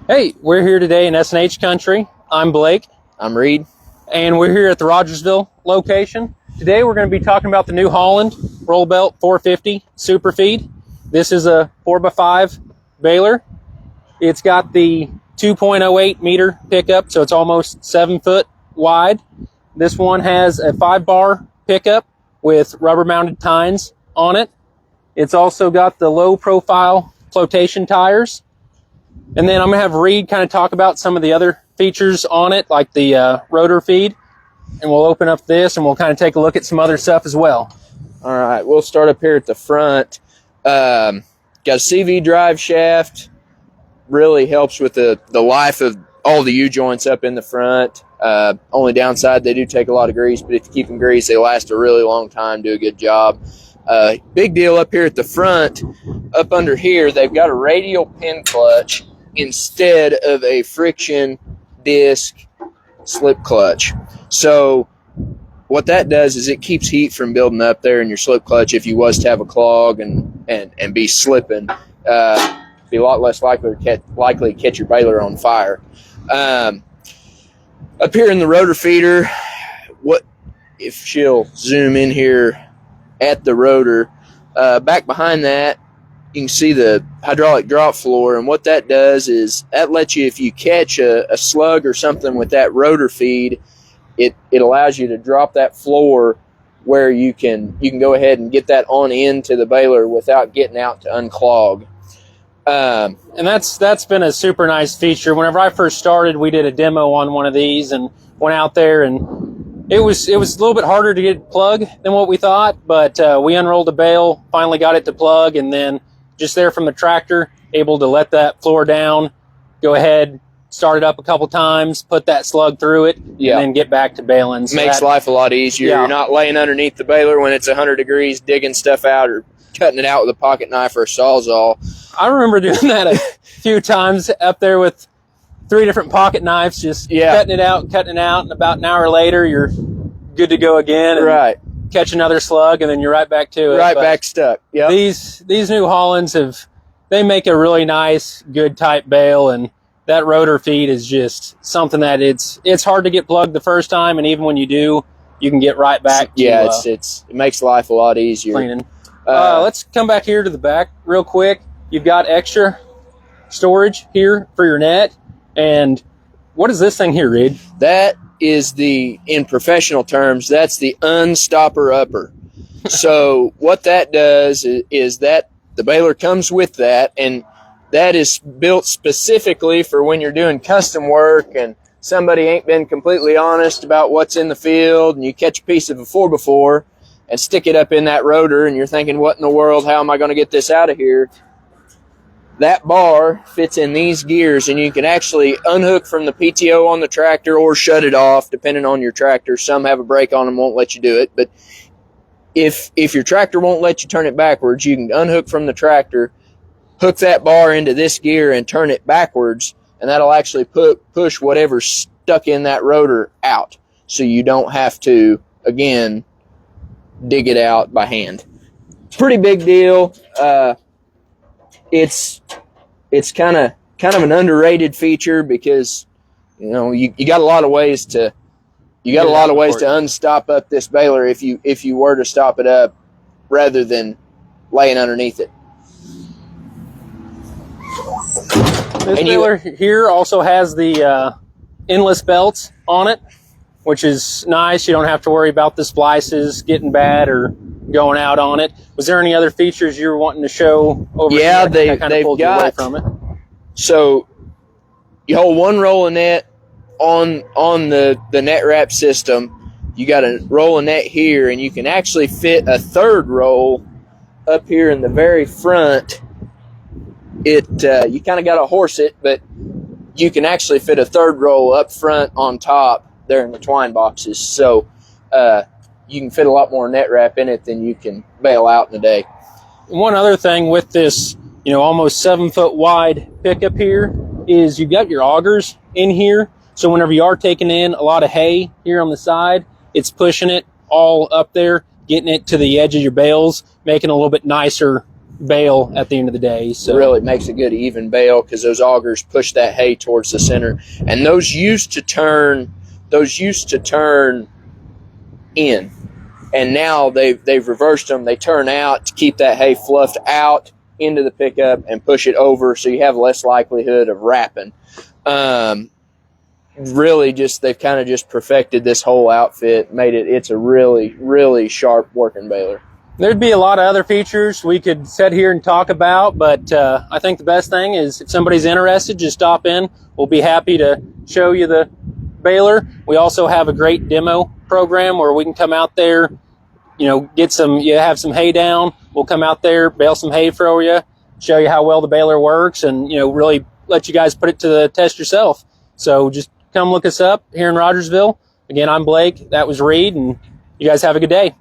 Hey, we're here today in S&H country. I'm Blake. I'm Reid. And we're here at the Rogersville location. Today we're going to be talking about the new Holland Roll Belt 450 Super Feed. This is a 4x5 baler. It's got the 2.08 meter pickup, so it's almost 7 foot wide. This one has a 5-bar pickup with rubber mounted tines on it. It's also got the low profile flotation tires. And then I'm going to have Reid kind of talk about some of the other features on it, like the rotor feed. And we'll open up this and we'll kind of take a look at some other stuff as well. All right, we'll start up here at the front. Got a CV drive shaft. Really helps with the life of all the U-joints up in the front. Only downside, they do take a lot of grease, but if you keep them greased, they last a really long time, do a good job. Big deal up here at the front. Up under here, they've got a radial pin clutch instead of a friction disc slip clutch. So what that does is it keeps heat from building up there in your slip clutch if you was to have a clog and be slipping. Be a lot less likely to catch your baler on fire. Up here in the rotor feeder, what if she'll zoom in here at the rotor, back behind that you can see the hydraulic drop floor, and what that does is that lets you, if you catch a slug or something with that rotor feed, it allows you to drop that floor where you can go ahead and get that on into the baler without getting out to unclog. And that's been a super nice feature. Whenever I first started, we did a demo on one of these and went out there, and it was a little bit harder to get plug than what we thought, but we unrolled a bale, finally got it to plug, and then just there from the tractor, able to let that floor down, go ahead, start it up a couple times, put that slug through it, and then get back to baling. So makes life a lot easier. Yeah. You're not laying underneath the baler when it's 100 degrees, digging stuff out or cutting it out with a pocket knife or a Sawzall. I remember doing that a few times up there with 3 different pocket knives, just cutting it out, and about an hour later, you're good to go again. And catch another slug, and then you're right back to it. Right back stuck. Yep. These new Hollands they make a really nice, good type bale, and that rotor feed is just something that it's hard to get plugged the first time, and even when you do, you can get right back to it makes life a lot easier. Cleaning. Let's come back here to the back real quick. You've got extra storage here for your net. And what is this thing here, Reid? That is in professional terms, that's the unstopper upper. So what that does is that the baler comes with that, and that is built specifically for when you're doing custom work and somebody ain't been completely honest about what's in the field, and you catch a piece of a 4x4 and stick it up in that rotor, and you're thinking, what in the world, how am I going to get this out of here? That bar fits in these gears, and you can actually unhook from the PTO on the tractor or shut it off, depending on your tractor. Some have a brake on them, won't let you do it. But if your tractor won't let you turn it backwards, you can unhook from the tractor, hook that bar into this gear, and turn it backwards, and that'll actually push whatever's stuck in that rotor out, so you don't have to, again, dig it out by hand. Pretty big deal. It's kind of an underrated feature because you got a lot of ways to unstop up this baler if you were to stop it up rather than laying underneath it. This baler here also has the endless belts on it, which is nice. You don't have to worry about the splices getting bad or going out on it. Was there any other features you were wanting to show over here? Yeah, they've got away from it. So you hold one roll of net on the net wrap system. You got a roll of net here, and you can actually fit a third roll up here in the very front. You kind of got to horse it, but you can actually fit a third roll up front on top there in the twine boxes. So you can fit a lot more net wrap in it than you can bale out in a day. One other thing with this, almost 7 foot wide pickup here is you've got your augers in here. So whenever you are taking in a lot of hay here on the side, it's pushing it all up there, getting it to the edge of your bales, making it a little bit nicer bale at the end of the day. So really makes a good even bale because those augers push that hay towards the center, and those used to turn in, and now they've reversed them. They turn out to keep that hay fluffed out into the pickup and push it over, so you have less likelihood of wrapping. Really, they've kind of just perfected this whole outfit, it's a really, really sharp working baler. There'd be a lot of other features we could sit here and talk about, but I think the best thing is if somebody's interested, just stop in. We'll be happy to show you the baler. We also have a great demo program where we can come out there, have some hay down. We'll come out there, bale some hay for you, show you how well the baler works, and, really let you guys put it to the test yourself. So just come look us up here in Rogersville. Again, I'm Blake. That was Reid, and you guys have a good day.